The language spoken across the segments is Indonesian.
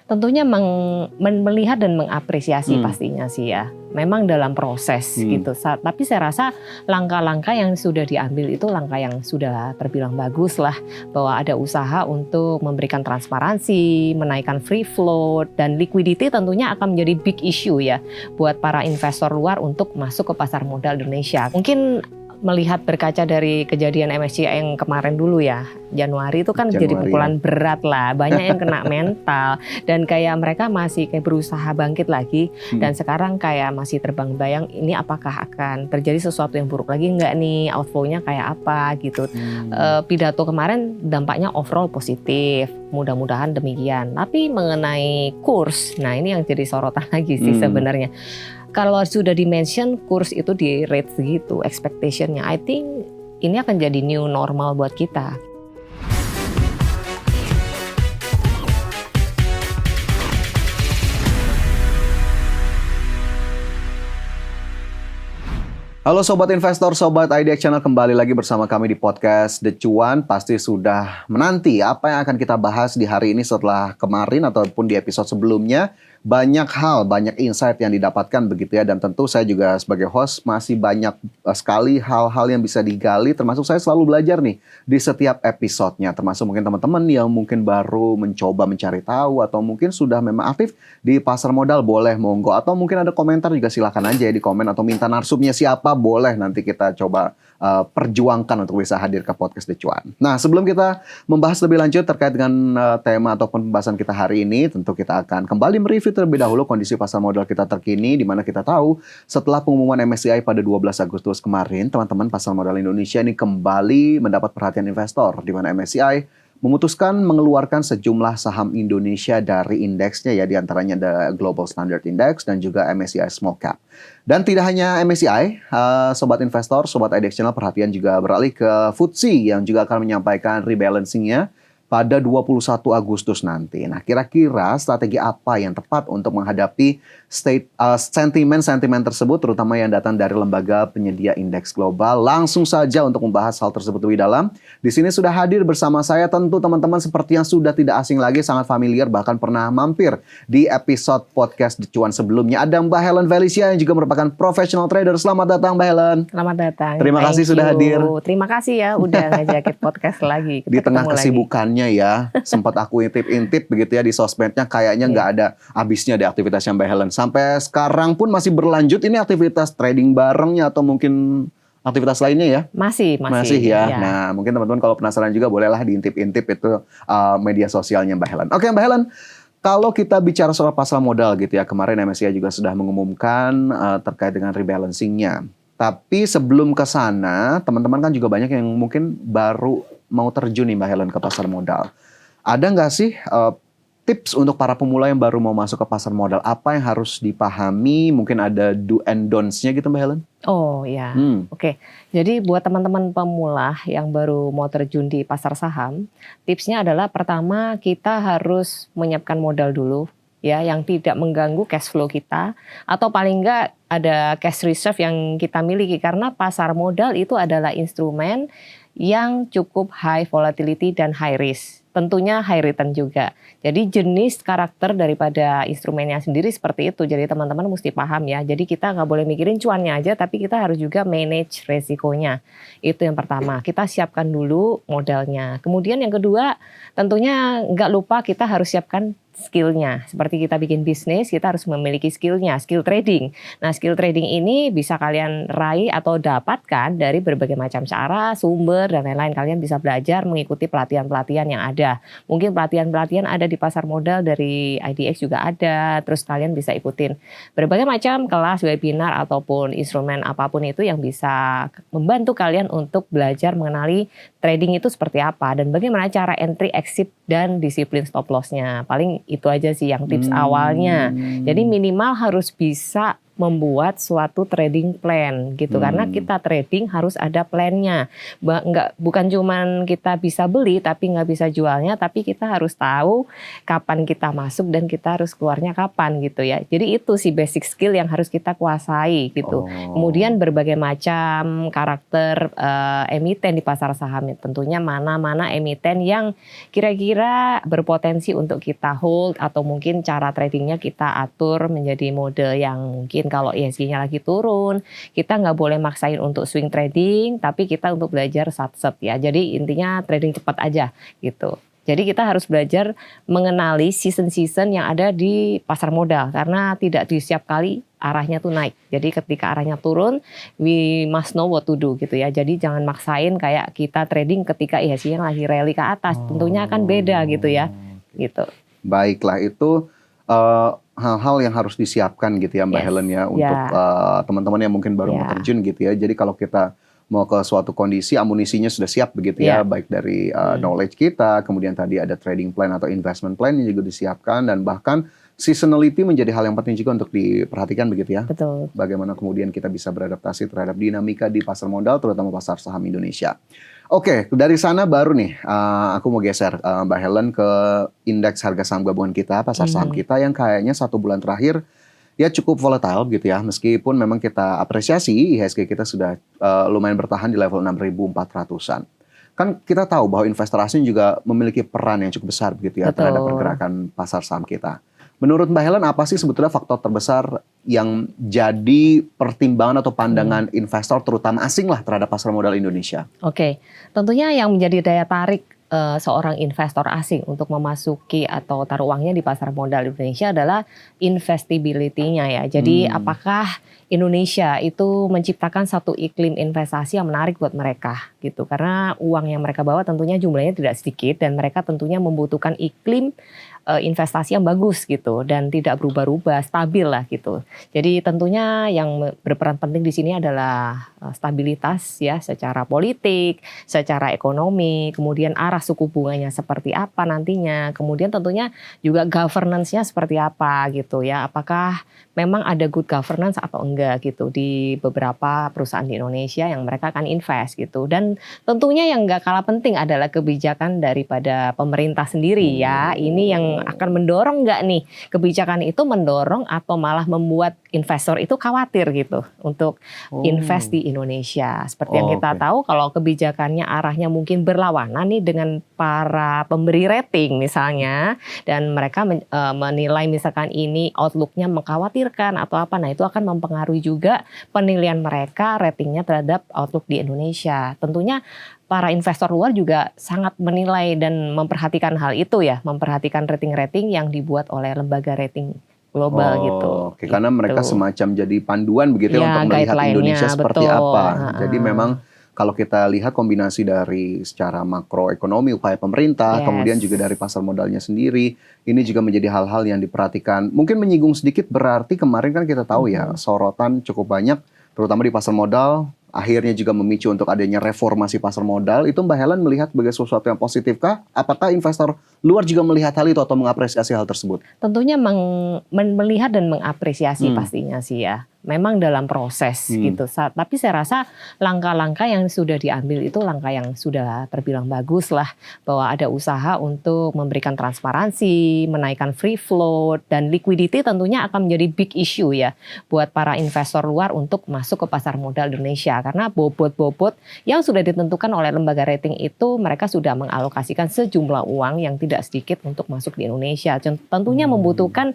Tentunya melihat dan mengapresiasi pastinya sih ya. Memang dalam proses gitu. Tapi saya rasa langkah-langkah yang sudah diambil itu langkah yang sudah terbilang bagus lah. Bahwa ada usaha untuk memberikan transparansi, menaikkan free float, dan liquidity tentunya akan menjadi big issue ya. Buat para investor luar untuk masuk ke pasar modal Indonesia. Mungkin melihat berkaca dari kejadian MSCI yang kemarin dulu ya, Januari itu kan jadi pukulan berat lah, banyak yang kena mental dan kayak mereka masih kayak berusaha bangkit lagi dan sekarang kayak masih terbang-bayang ini apakah akan terjadi sesuatu yang buruk lagi enggak nih, outflow-nya kayak apa gitu. Pidato kemarin dampaknya overall positif, mudah-mudahan demikian. Tapi mengenai kurs, nah ini yang jadi sorotan lagi sih sebenarnya. Kalau sudah di-mention kurs itu di rate segitu, expectation-nya, I think ini akan jadi new normal buat kita. Halo Sobat Investor, Sobat IDX Channel, kembali lagi bersama kami di podcast The Cuan. Pasti sudah menanti apa yang akan kita bahas di hari ini setelah kemarin ataupun di episode sebelumnya. Banyak hal, banyak insight yang didapatkan begitu ya. Dan tentu saya juga sebagai host masih banyak sekali hal-hal yang bisa digali. Termasuk saya selalu belajar nih di setiap episodenya. Termasuk mungkin teman-teman yang mungkin baru mencoba mencari tahu atau mungkin sudah memang aktif di pasar modal, boleh monggo. Atau mungkin ada komentar juga silakan aja ya di komen. Atau minta narsumnya siapa, boleh nanti kita coba perjuangkan untuk bisa hadir ke podcast The Cuan. Nah, sebelum kita membahas lebih lanjut terkait dengan tema ataupun pembahasan kita hari ini, tentu kita akan kembali mereview terlebih dahulu kondisi pasar modal kita terkini, di mana kita tahu setelah pengumuman MSCI pada 12 Agustus kemarin, teman-teman, pasar modal Indonesia ini kembali mendapat perhatian investor, di mana MSCI memutuskan mengeluarkan sejumlah saham Indonesia dari indeksnya ya, diantaranya ada Global Standard Index dan juga MSCI Small Cap. Dan tidak hanya MSCI, Sobat Investor, Sobat IDX Channel, perhatian juga beralih ke FTSE yang juga akan menyampaikan rebalancing-nya pada 21 Agustus nanti. Nah, kira-kira strategi apa yang tepat untuk menghadapi sentimen-sentimen tersebut, terutama yang datang dari lembaga penyedia indeks global? Langsung saja untuk membahas hal tersebut lebih dalam. Di sini sudah hadir bersama saya tentu teman-teman seperti yang sudah tidak asing lagi, sangat familiar, bahkan pernah mampir di episode podcast The Cuan sebelumnya. Ada Mbak Helen Felicia yang juga merupakan professional trader. Selamat datang Mbak Helen. Selamat datang. Terima kasih sudah hadir. Terima kasih ya udah ngajakin podcast lagi. Di tengah kesibukannya ya, sempat aku intip-intip begitu ya di sosmednya, kayaknya nggak ada habisnya deh aktivitasnya Mbak Helen. Sampai sekarang pun masih berlanjut ini aktivitas trading barengnya atau mungkin aktivitas lainnya ya? Masih ya. Nah, mungkin teman-teman kalau penasaran juga bolehlah diintip-intip itu media sosialnya Mbak Helen. Oke Mbak Helen, kalau kita bicara soal pasar modal gitu ya, kemarin MSCI juga sudah mengumumkan terkait dengan rebalancing-nya. Tapi sebelum ke sana, teman-teman kan juga banyak yang mungkin baru mau terjun nih Mbak Helen ke pasar modal. Ada nggak sih tips untuk para pemula yang baru mau masuk ke pasar modal? Apa yang harus dipahami? Mungkin ada do and don'ts-nya gitu Mbak Helen? Oh ya, oke. Jadi buat teman-teman pemula yang baru mau terjun di pasar saham, tipsnya adalah pertama kita harus menyiapkan modal dulu ya, yang tidak mengganggu cash flow kita, atau paling enggak ada cash reserve yang kita miliki, karena pasar modal itu adalah instrumen yang cukup high volatility dan high risk. Tentunya high return juga. Jadi jenis karakter daripada instrumennya sendiri seperti itu. Jadi teman-teman mesti paham ya. Jadi kita nggak boleh mikirin cuannya aja, tapi kita harus juga manage resikonya. Itu yang pertama. Kita siapkan dulu modalnya. Kemudian yang kedua, tentunya nggak lupa kita harus siapkan skill-nya. Seperti kita bikin bisnis, kita harus memiliki skill-nya, skill trading. Nah, skill trading ini bisa kalian raih atau dapatkan dari berbagai macam cara, sumber, dan lain-lain. Kalian bisa belajar mengikuti pelatihan-pelatihan yang ada. Mungkin pelatihan-pelatihan ada di pasar modal dari IDX juga ada. Terus kalian bisa ikutin berbagai macam kelas, webinar, ataupun instrumen apapun itu yang bisa membantu kalian untuk belajar mengenali trading itu seperti apa. Dan bagaimana cara entry, exit, dan disiplin stop loss-nya. Paling itu aja sih yang tips awalnya. Jadi minimal harus bisa membuat suatu trading plan gitu. Karena kita trading harus ada plannya. Bukan cuman kita bisa beli tapi nggak bisa jualnya, tapi kita harus tahu kapan kita masuk dan kita harus keluarnya kapan gitu ya. Jadi itu sih basic skill yang harus kita kuasai gitu. Kemudian berbagai macam karakter emiten di pasar saham, tentunya mana-mana emiten yang kira-kira berpotensi untuk kita hold atau mungkin cara tradingnya kita atur menjadi mode yang mungkin kalau IHSG-nya lagi turun, kita nggak boleh maksain untuk swing trading, tapi kita untuk belajar sat-set ya. Jadi intinya trading cepat aja gitu. Jadi kita harus belajar mengenali season-season yang ada di pasar modal karena tidak di setiap kali arahnya tuh naik. Jadi ketika arahnya turun, we must know what to do gitu ya. Jadi jangan maksain kayak kita trading ketika IHSG yang lagi rally ke atas. Tentunya akan beda gitu ya. Gitu. Baiklah, itu hal-hal yang harus disiapkan gitu ya Mbak Helen ya untuk teman-teman yang mungkin baru mau terjun gitu ya. Jadi kalau kita mau ke suatu kondisi, amunisinya sudah siap begitu ya, baik dari knowledge kita, kemudian tadi ada trading plan atau investment plan yang juga disiapkan, dan bahkan seasonality menjadi hal yang penting juga untuk diperhatikan begitu ya. Betul. Bagaimana kemudian kita bisa beradaptasi terhadap dinamika di pasar modal, terutama pasar saham Indonesia. Oke, dari sana baru nih aku mau geser Mbak Helen ke indeks harga saham gabungan kita, pasar saham kita yang kayaknya 1 bulan terakhir ya cukup volatile gitu ya, meskipun memang kita apresiasi IHSG kita sudah lumayan bertahan di level 6.400-an. Kan kita tahu bahwa investor asing juga memiliki peran yang cukup besar begitu ya terhadap pergerakan pasar saham kita. Menurut Mbak Helen, apa sih sebetulnya faktor terbesar yang jadi pertimbangan atau pandangan investor terutama asing lah terhadap pasar modal Indonesia? Oke, tentunya yang menjadi daya tarik seorang investor asing untuk memasuki atau taruh uangnya di pasar modal Indonesia adalah investability-nya ya. Jadi apakah Indonesia itu menciptakan satu iklim investasi yang menarik buat mereka gitu. Karena uang yang mereka bawa tentunya jumlahnya tidak sedikit dan mereka tentunya membutuhkan iklim investasi yang bagus gitu dan tidak berubah-ubah, stabil lah gitu. Jadi tentunya yang berperan penting di sini adalah stabilitas ya secara politik, secara ekonomi, kemudian arah suku bunganya seperti apa nantinya, kemudian tentunya juga governance-nya seperti apa gitu ya. Apakah memang ada good governance atau enggak gitu di beberapa perusahaan di Indonesia yang mereka akan invest gitu. Dan tentunya yang enggak kalah penting adalah kebijakan daripada pemerintah sendiri ya. Ini yang akan mendorong nggak nih kebijakan itu mendorong atau malah membuat investor itu khawatir gitu untuk invest di Indonesia. Seperti yang kita tahu kalau kebijakannya arahnya mungkin berlawanan nih dengan para pemberi rating misalnya dan mereka menilai misalkan ini outlook-nya mengkhawatirkan atau apa, nah itu akan mempengaruhi juga penilaian mereka ratingnya terhadap outlook di Indonesia. Tentunya para investor luar juga sangat menilai dan memperhatikan hal itu ya, memperhatikan rating-rating yang dibuat oleh lembaga rating global gitu. Oke, karena mereka semacam jadi panduan begitu ya untuk melihat Indonesia seperti apa. Jadi memang kalau kita lihat kombinasi dari secara makroekonomi upaya pemerintah, kemudian juga dari pasar modalnya sendiri, ini juga menjadi hal-hal yang diperhatikan. Mungkin menyinggung sedikit, berarti kemarin kan kita tahu ya sorotan cukup banyak, terutama di pasar modal. Akhirnya juga memicu untuk adanya reformasi pasar modal. Itu Mbak Helen melihat sebagai sesuatu yang positifkah? Apakah investor luar juga melihat hal itu atau mengapresiasi hal tersebut? Tentunya melihat dan mengapresiasi pastinya sih ya. Memang dalam proses gitu. Tapi saya rasa langkah-langkah yang sudah diambil itu langkah yang sudah terbilang bagus lah. Bahwa ada usaha untuk memberikan transparansi, menaikkan free float, dan liquidity tentunya akan menjadi big issue ya. Buat para investor luar untuk masuk ke pasar modal Indonesia. Karena bobot-bobot yang sudah ditentukan oleh lembaga rating itu mereka sudah mengalokasikan sejumlah uang yang tidak sedikit untuk masuk di Indonesia. Tentunya membutuhkan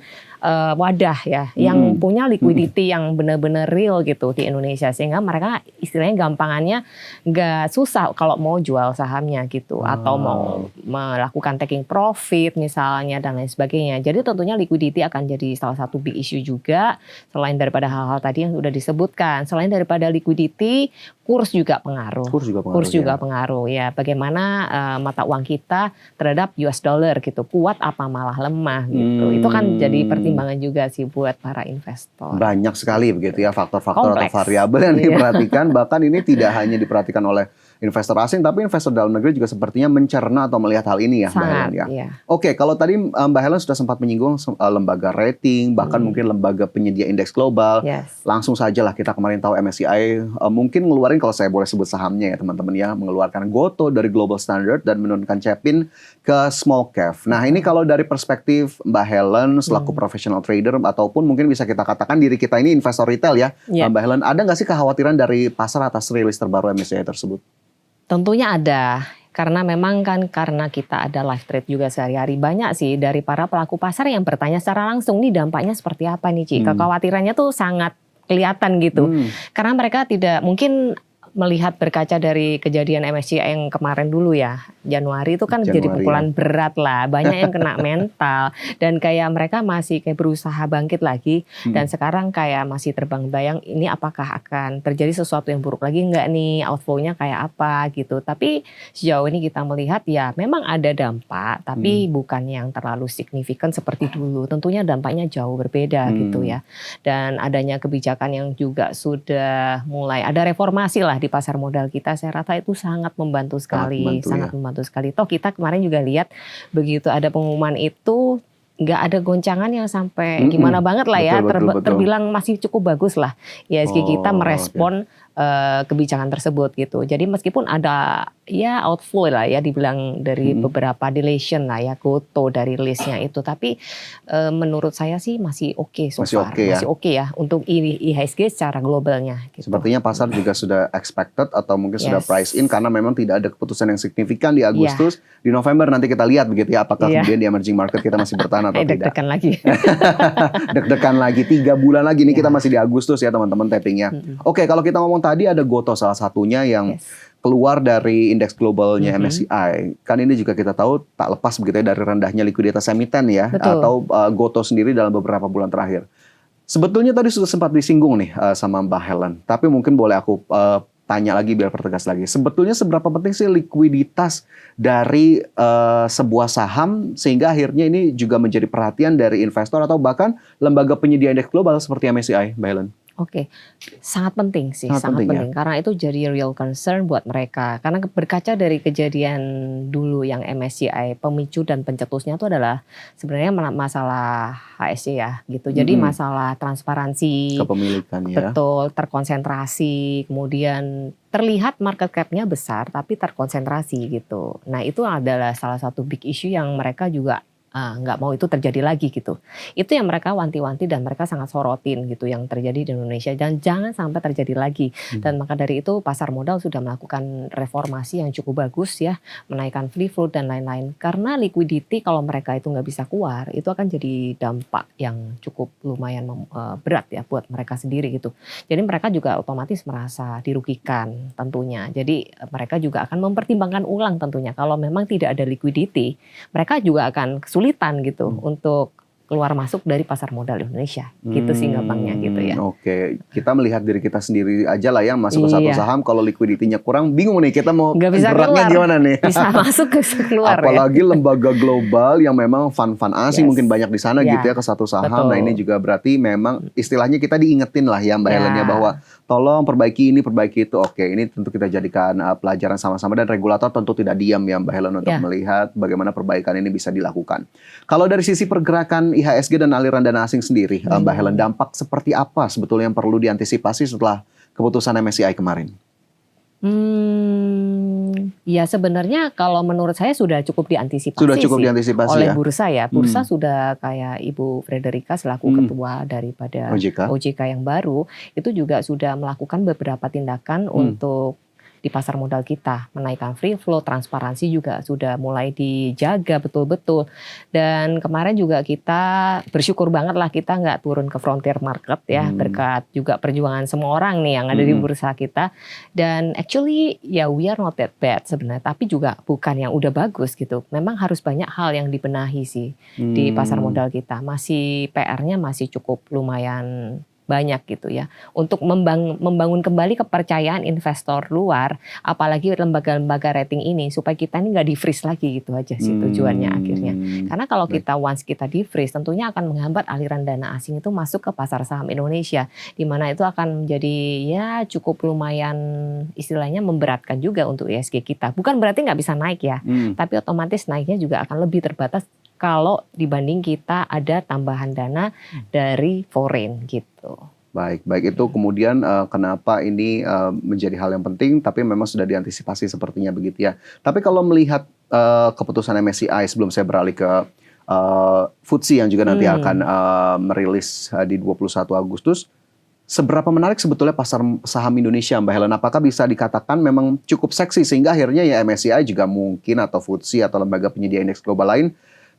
wadah ya yang punya liquidity yang benar-benar real gitu di Indonesia sehingga mereka istilahnya gampangannya nggak susah kalau mau jual sahamnya gitu atau mau melakukan taking profit misalnya dan lain sebagainya. Jadi tentunya liquidity akan jadi salah satu big issue juga selain daripada hal-hal tadi yang sudah disebutkan. Selain daripada liquidity, kurs juga pengaruh. Kurs juga pengaruh ya. Bagaimana mata uang kita terhadap US dollar gitu kuat apa malah lemah gitu. Itu kan jadi pertimbangan juga sih buat para investor. Banyak sekali begitu ya faktor-faktor atau variabel yang diperhatikan. Bahkan ini tidak hanya diperhatikan oleh investor asing, tapi investor dalam negeri juga sepertinya mencerna atau melihat hal ini ya, Mbak Helen Sangat, ya. iya. Oke, kalau tadi Mbak Helen sudah sempat menyinggung lembaga rating, bahkan mungkin lembaga penyedia indeks global. Yes. Langsung saja lah kita kemarin tahu MSCI mungkin ngeluarin, kalau saya boleh sebut sahamnya ya teman-teman ya, mengeluarkan GOTO dari Global Standard dan menurunkan Cepin ke Small Cap. Nah ini kalau dari perspektif Mbak Helen selaku professional trader ataupun mungkin bisa kita katakan diri kita ini investor retail ya, Iya. Mbak Helen, ada nggak sih kekhawatiran dari pasar atas rilis terbaru MSCI tersebut? Tentunya ada, karena memang kan karena kita ada live trade juga sehari-hari, banyak sih dari para pelaku pasar yang bertanya secara langsung nih dampaknya seperti apa nih Ci. Kekhawatirannya tuh sangat kelihatan gitu. Karena mereka tidak mungkin melihat berkaca dari kejadian MSCI yang kemarin dulu ya, Januari itu kan jadi Januari, pukulan berat lah, banyak yang kena mental dan kayak mereka masih kayak berusaha bangkit lagi dan sekarang kayak masih terbang-bayang ini apakah akan terjadi sesuatu yang buruk lagi enggak nih, outflow-nya kayak apa gitu. Tapi sejauh ini kita melihat ya memang ada dampak tapi bukan yang terlalu signifikan seperti dulu. Tentunya dampaknya jauh berbeda gitu ya. Dan adanya kebijakan yang juga sudah mulai ada reformasi lah di pasar modal kita, saya rasa itu sangat membantu sekali, sangat membantu sekali. Toh kita kemarin juga lihat begitu ada pengumuman itu nggak ada goncangan yang sampai gimana banget lah ya, betul. terbilang masih cukup bagus lah IHSG kita merespon kebijakan tersebut gitu. Jadi meskipun ada ya outflow lah ya dibilang dari beberapa deletion lah ya, GOTO dari listnya itu, tapi menurut saya sih masih oke so far. Masih oke ya untuk IHSG secara globalnya gitu. Sepertinya pasar juga sudah expected atau mungkin sudah price in karena memang tidak ada keputusan yang signifikan di Agustus. Di November nanti kita lihat begitu ya, apakah kemudian di emerging market kita masih bertahan atau tidak. Deg-degan lagi. Deg-degan lagi 3 bulan lagi nih kita masih di Agustus ya teman-teman tappingnya. Oke, kalau kita ngomong tadi ada GOTO salah satunya yang keluar dari indeks globalnya MSCI. Kan ini juga kita tahu tak lepas begitu ya dari rendahnya likuiditas emiten ya. Betul. Atau GOTO sendiri dalam beberapa bulan terakhir. Sebetulnya tadi sudah sempat disinggung nih sama Mbak Helen. Tapi mungkin boleh aku tanya lagi biar pertegas lagi. Sebetulnya seberapa penting sih likuiditas dari sebuah saham sehingga akhirnya ini juga menjadi perhatian dari investor atau bahkan lembaga penyedia indeks global seperti MSCI, Mbak Helen? Oke, sangat penting sih, Sangat penting ya? karena itu jadi real concern buat mereka. Karena berkaca dari kejadian dulu yang MSCI, pemicu dan pencetusnya itu adalah sebenarnya masalah HSC ya, gitu. Jadi masalah transparansi, Kepemilikan ya. betul, terkonsentrasi, kemudian terlihat market cap-nya besar tapi terkonsentrasi gitu. Nah itu adalah salah satu big issue yang mereka juga nggak mau itu terjadi lagi gitu. Itu yang mereka wanti-wanti dan mereka sangat sorotin gitu yang terjadi di Indonesia dan jangan sampai terjadi lagi. Dan maka dari itu pasar modal sudah melakukan reformasi yang cukup bagus ya, menaikkan free float dan lain-lain. Karena liquidity kalau mereka itu nggak bisa keluar itu akan jadi dampak yang cukup lumayan berat ya buat mereka sendiri gitu. Jadi mereka juga otomatis merasa dirugikan tentunya. Jadi mereka juga akan mempertimbangkan ulang tentunya kalau memang tidak ada liquidity, mereka juga akan kesulitan gitu untuk keluar masuk dari pasar modal Indonesia. Gitu sih gampangnya gitu ya. Oke, kita melihat diri kita sendiri aja lah ya masuk ke satu saham kalau liquidity-nya kurang bingung nih kita mau geraknya gimana nih. Bisa masuk ke keluar apalagi ya. lembaga global yang memang fund asing mungkin banyak di sana gitu ya ke satu saham. Betul. Nah ini juga berarti memang istilahnya kita diingetin lah ya Mbak Helen ya bahwa tolong perbaiki ini perbaiki itu. Oke, ini tentu kita jadikan pelajaran sama-sama dan regulator tentu tidak diam ya Mbak Helen untuk melihat bagaimana perbaikan ini bisa dilakukan. Kalau dari sisi pergerakan IHSG dan aliran dana asing sendiri, Mbak Helen, dampak seperti apa sebetulnya yang perlu diantisipasi setelah keputusan MSCI kemarin? Ya sebenarnya kalau menurut saya sudah cukup diantisipasi. Sudah cukup diantisipasi oleh bursa ya. Bursa sudah kayak Ibu Frederica selaku ketua daripada OJK yang baru itu juga sudah melakukan beberapa tindakan untuk di pasar modal kita, menaikkan free flow, transparansi juga sudah mulai dijaga betul-betul. Dan kemarin juga kita bersyukur banget lah kita nggak turun ke frontier market ya, berkat juga perjuangan semua orang nih yang ada di bursa kita. Dan actually ya we are not that bad sebenarnya, tapi juga bukan yang udah bagus gitu. Memang harus banyak hal yang dibenahi sih di pasar modal kita. Masih PR-nya masih cukup lumayan banyak gitu ya untuk membangun kembali kepercayaan investor luar, apalagi lembaga-lembaga rating ini supaya kita ini nggak di freeze lagi gitu aja sih tujuannya akhirnya. Karena kalau kita once kita di freeze tentunya akan menghambat aliran dana asing itu masuk ke pasar saham Indonesia, di mana itu akan menjadi ya cukup lumayan istilahnya memberatkan juga untuk IHSG kita. Bukan berarti nggak bisa naik ya, tapi otomatis naiknya juga akan lebih terbatas kalau dibanding kita ada tambahan dana dari foreign gitu. Baik itu kemudian kenapa ini menjadi hal yang penting, tapi memang sudah diantisipasi sepertinya begitu ya. Tapi kalau melihat keputusan MSCI sebelum saya beralih ke FTSE yang juga nanti akan merilis di 21 Agustus, seberapa menarik sebetulnya pasar saham Indonesia, Mbak Helen? Apakah bisa dikatakan memang cukup seksi sehingga akhirnya ya MSCI juga mungkin atau FTSE atau lembaga penyedia indeks global lain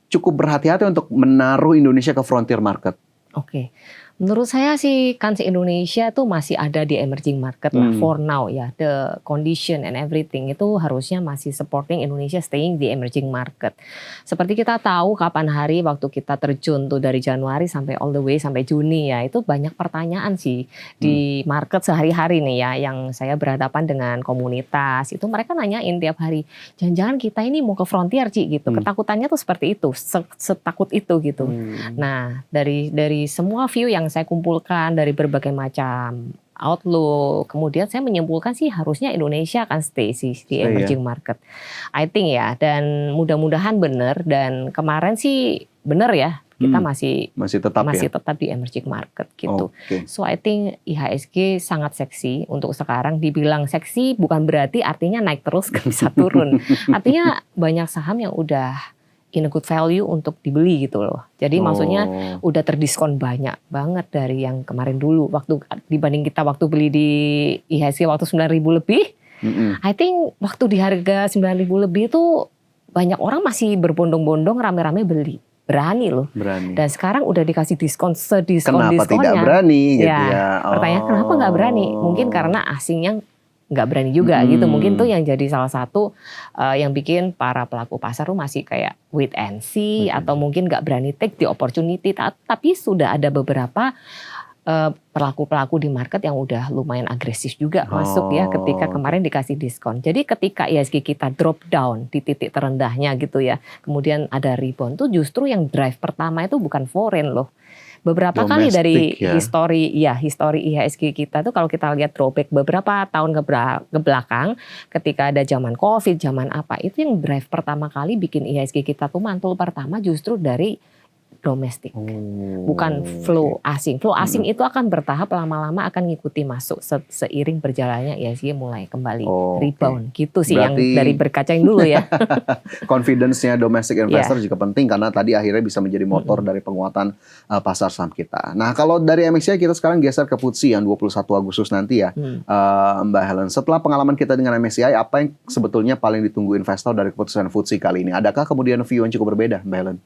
cukup berhati-hati untuk menaruh Indonesia ke frontier market? Oke. Menurut saya sih kans Indonesia tuh masih ada di emerging market lah for now ya. The condition and everything itu harusnya masih supporting Indonesia staying di emerging market. Seperti kita tahu kapan hari waktu kita terjun tuh dari Januari sampai all the way sampai Juni ya. Itu banyak pertanyaan sih di market sehari-hari nih ya. Yang saya berhadapan dengan komunitas itu mereka nanyain tiap hari. Jangan-jangan kita ini mau ke frontier Ci gitu. Ketakutannya tuh seperti itu. Setakut itu gitu. Nah dari semua view yang saya kumpulkan dari berbagai macam outlook, kemudian saya menyimpulkan sih harusnya Indonesia akan stay sih di emerging market. I think ya, dan mudah-mudahan benar, dan kemarin sih benar ya, kita masih tetap di emerging market gitu. So I think IHSG sangat seksi untuk sekarang. Dibilang seksi bukan berarti artinya naik terus gak bisa turun. Artinya banyak saham yang udah in a good value untuk dibeli gitu loh. Jadi maksudnya udah terdiskon banyak banget dari yang kemarin dulu. Waktu dibanding kita waktu beli di IHSG waktu 9.000 lebih. I think waktu di harga 9.000 lebih itu banyak orang masih berbondong-bondong rame-rame beli. Berani loh. Dan sekarang udah dikasih diskon Kenapa diskon-diskonnya. tidak berani gitu ya? Pertanyaan kenapa nggak berani? Mungkin karena asingnya nggak berani juga gitu. Mungkin tuh yang jadi salah satu yang bikin para pelaku pasar tuh masih kayak wait and see, atau mungkin nggak berani take the opportunity. Tapi sudah ada beberapa pelaku-pelaku di market yang udah lumayan agresif juga masuk ya ketika kemarin dikasih diskon. Jadi ketika IHSG kita drop down di titik terendahnya gitu ya, kemudian ada rebound tuh justru yang drive pertama itu bukan foreign loh. Beberapa kali dari histori IHSG kita tuh kalau kita lihat throwback beberapa tahun ke belakang, ketika ada zaman Covid, zaman apa, itu yang drive pertama kali bikin IHSG kita tuh mantul pertama justru dari domestik, bukan flow asing. Flow asing itu akan bertahap, lama-lama akan ngikuti masuk seiring berjalannya IHSG mulai kembali rebound. Gitu sih yang dari berkacain dulu ya. Confidence-nya domestic investor juga penting karena tadi akhirnya bisa menjadi motor dari penguatan pasar saham kita. Nah kalau dari MSCI kita sekarang geser ke FTSE yang 21 Agustus nanti ya, Mbak Helen. Setelah pengalaman kita dengan MSCI, apa yang sebetulnya paling ditunggu investor dari keputusan FTSE kali ini? Adakah kemudian view yang cukup berbeda, Mbak Helen?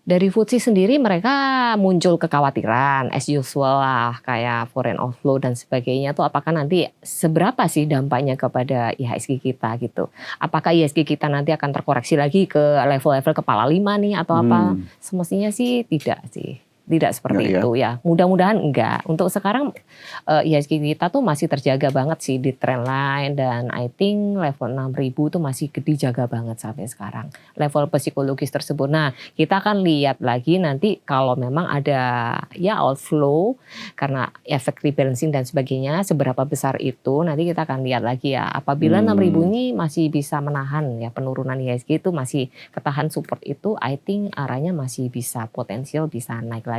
Dari FTSE sendiri mereka muncul kekhawatiran as usual lah, kayak foreign outflow dan sebagainya tuh apakah nanti seberapa sih dampaknya kepada IHSG kita gitu. Apakah IHSG kita nanti akan terkoreksi lagi ke level-level kepala 5 nih atau apa? Semestinya sih tidak sih. Tidak seperti itu ya. Mudah-mudahan enggak. Untuk sekarang IHSG kita tuh masih terjaga banget sih di trend line, dan I think level 6.000 tuh masih dijaga banget sampai sekarang. Level psikologis tersebut. Nah, kita akan lihat lagi nanti kalau memang ada ya outflow karena efek rebalancing dan sebagainya, seberapa besar itu nanti kita akan lihat lagi ya. Apabila 6.000 ini masih bisa menahan ya penurunan IHSG itu masih ketahan support itu, I think arahnya masih bisa potensial bisa naik lagi.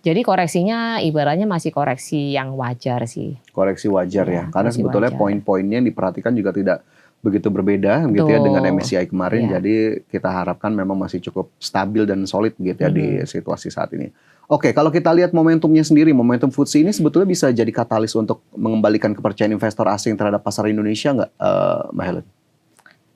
Jadi koreksinya ibaratnya masih koreksi yang wajar sih. Koreksi wajar ya, karena sebetulnya poin-poinnya yang diperhatikan juga tidak begitu berbeda gitu ya dengan MSCI kemarin. Jadi kita harapkan memang masih cukup stabil dan solid gitu ya di situasi saat ini. Oke, kalau kita lihat momentumnya sendiri, momentum FTSE ini sebetulnya bisa jadi katalis untuk mengembalikan kepercayaan investor asing terhadap pasar Indonesia nggak, Mbak Helen?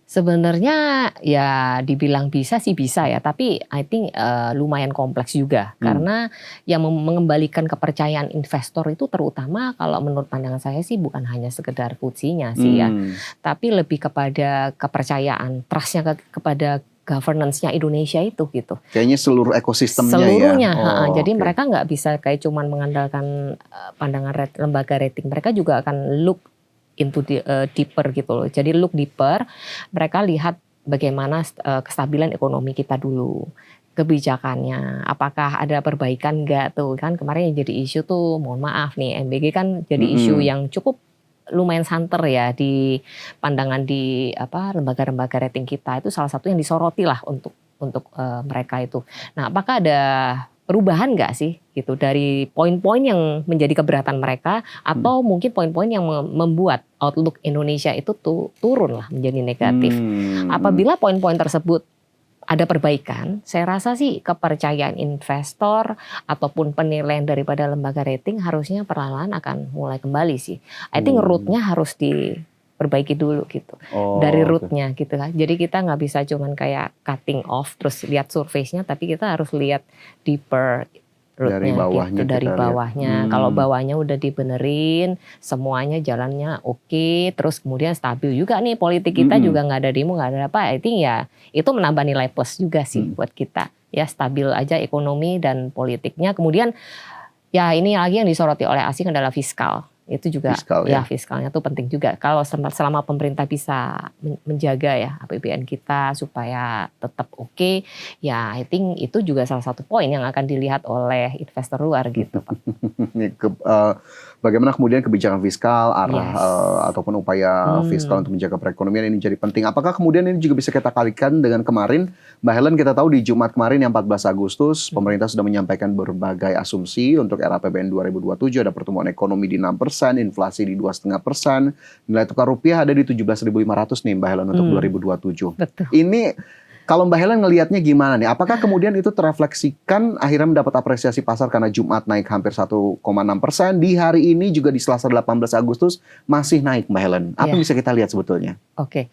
Sebenarnya ya dibilang bisa sih bisa ya, tapi I think lumayan kompleks juga. Karena yang mengembalikan kepercayaan investor itu terutama kalau menurut pandangan saya sih bukan hanya sekedar FTSE-nya sih ya. Tapi lebih kepada kepercayaan, trust-nya kepada governance-nya Indonesia itu gitu. Kayaknya seluruh ekosistemnya Seluruhnya, ya. Oh, jadi oke. mereka nggak bisa kayak cuman mengandalkan pandangan lembaga rating. Mereka juga akan look into deeper gitu loh. Jadi look deeper, mereka lihat bagaimana kestabilan ekonomi kita dulu, kebijakannya, apakah ada perbaikan nggak tuh kan kemarin yang jadi isu tuh, mohon maaf nih MBG kan jadi isu yang cukup lumayan santer ya di pandangan di lembaga-lembaga rating kita, itu salah satu yang disoroti lah untuk mereka itu. Nah, apakah ada perubahan nggak sih gitu dari poin-poin yang menjadi keberatan mereka, atau mungkin poin-poin yang membuat outlook Indonesia itu turun lah menjadi negatif. Apabila poin-poin tersebut ada perbaikan, saya rasa sih kepercayaan investor ataupun penilaian daripada lembaga rating harusnya perlahan akan mulai kembali sih. I think root-nya harus diperbaiki dulu gitu. Dari root-nya gitu kan. Jadi kita nggak bisa cuman kayak cutting off terus lihat surface-nya, tapi kita harus lihat deeper root-nya dari bawahnya gitu, dari bawahnya. Kalau bawahnya udah dibenerin, semuanya jalannya oke, terus kemudian stabil juga nih politik kita juga nggak ada demo, nggak ada apa. I think ya itu menambah nilai plus juga sih buat kita. Ya stabil aja ekonomi dan politiknya. Kemudian ya ini lagi yang disoroti oleh asing adalah fiskal. Itu juga fiskalnya tuh penting juga. Kalau selama pemerintah bisa menjaga ya APBN kita supaya tetap oke, ya I think itu juga salah satu poin yang akan dilihat oleh investor luar gitu, Pak. Bagaimana kemudian kebijakan fiskal, ataupun upaya fiskal untuk menjaga perekonomian ini jadi penting. Apakah kemudian ini juga bisa kita kalikan dengan kemarin, Mbak Helen, kita tahu di Jumat kemarin yang 14 Agustus, pemerintah sudah menyampaikan berbagai asumsi untuk RAPBN 2027, ada pertumbuhan ekonomi di 6%, inflasi di 2,5%, nilai tukar rupiah ada di 17.500 nih Mbak Helen untuk 2027. Betul. Ini kalau Mbak Helen ngelihatnya gimana nih? Apakah kemudian itu terefleksikan akhirnya mendapat apresiasi pasar karena Jumat naik hampir 1,6%, di hari ini juga di Selasa 18 Agustus masih naik Mbak Helen. Apa yang bisa kita lihat sebetulnya? Oke.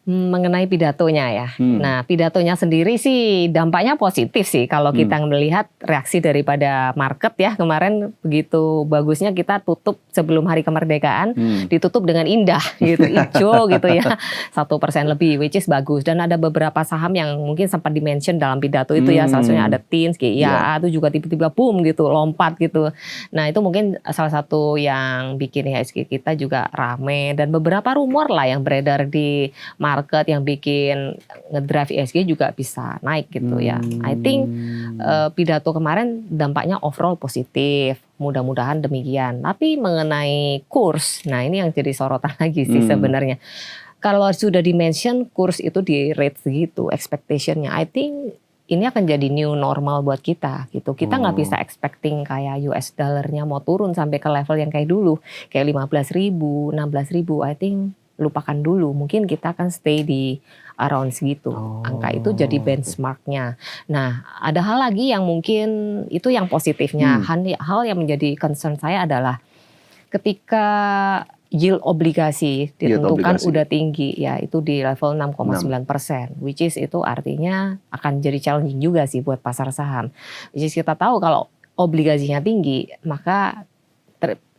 Mengenai pidatonya ya. Nah, pidatonya sendiri sih dampaknya positif sih kalau kita melihat reaksi daripada market ya. Kemarin begitu bagusnya kita tutup sebelum hari kemerdekaan, ditutup dengan indah gitu, hijau gitu ya. 1% lebih, which is bagus. Dan ada beberapa saham yang mungkin sempat di-mention dalam pidato itu ya. Salah satunya ada TINS, GIA, itu juga tiba-tiba boom gitu, lompat gitu. Nah, itu mungkin salah satu yang bikin IHSG kita juga rame. Dan beberapa rumor lah yang beredar di market yang bikin ngedrive IHSG juga bisa naik gitu ya. I think pidato kemarin dampaknya overall positif. Mudah-mudahan demikian. Tapi mengenai kurs, nah ini yang jadi sorotan lagi sih sebenarnya. Kalau sudah di-mention kurs itu di rate segitu, expectation-nya, I think ini akan jadi new normal buat kita gitu. Kita nggak bisa expecting kayak US dollar-nya mau turun sampai ke level yang kayak dulu. Kayak 15.000, 16.000, I think lupakan dulu, mungkin kita akan stay di around segitu. Angka itu jadi benchmarknya. Nah, ada hal lagi yang mungkin itu yang positifnya. Hal yang menjadi concern saya adalah ketika yield obligasi ditentukan udah tinggi, ya itu di level 6,9%, which is itu artinya akan jadi challenging juga sih buat pasar saham. Which is kita tahu kalau obligasinya tinggi, maka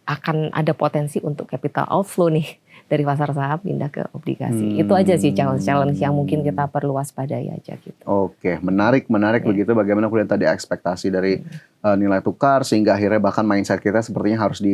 akan ada potensi untuk capital outflow nih dari pasar saham pindah ke obligasi. Itu aja sih challenge yang mungkin kita perlu waspadai aja gitu. Oke, menarik begitu bagaimana kemudian tadi ekspektasi dari nilai tukar sehingga akhirnya bahkan mindset kita sepertinya harus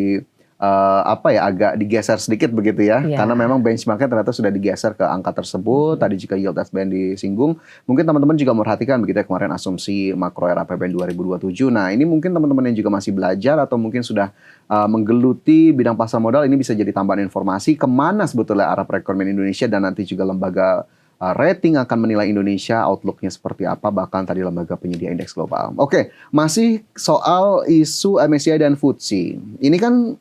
agak digeser sedikit begitu ya. Karena memang benchmarknya ternyata sudah digeser ke angka tersebut. Tadi jika yield SBN disinggung, mungkin teman-teman juga memperhatikan begitu ya kemarin asumsi makro RAPBN 2027. Nah, ini mungkin teman-teman yang juga masih belajar atau mungkin sudah menggeluti bidang pasar modal, ini bisa jadi tambahan informasi kemana sebetulnya arah perekonomian Indonesia, dan nanti juga lembaga rating akan menilai Indonesia outlook-nya seperti apa, bahkan tadi lembaga penyedia indeks global. Oke, masih soal isu MSCI dan FTSE. Ini kan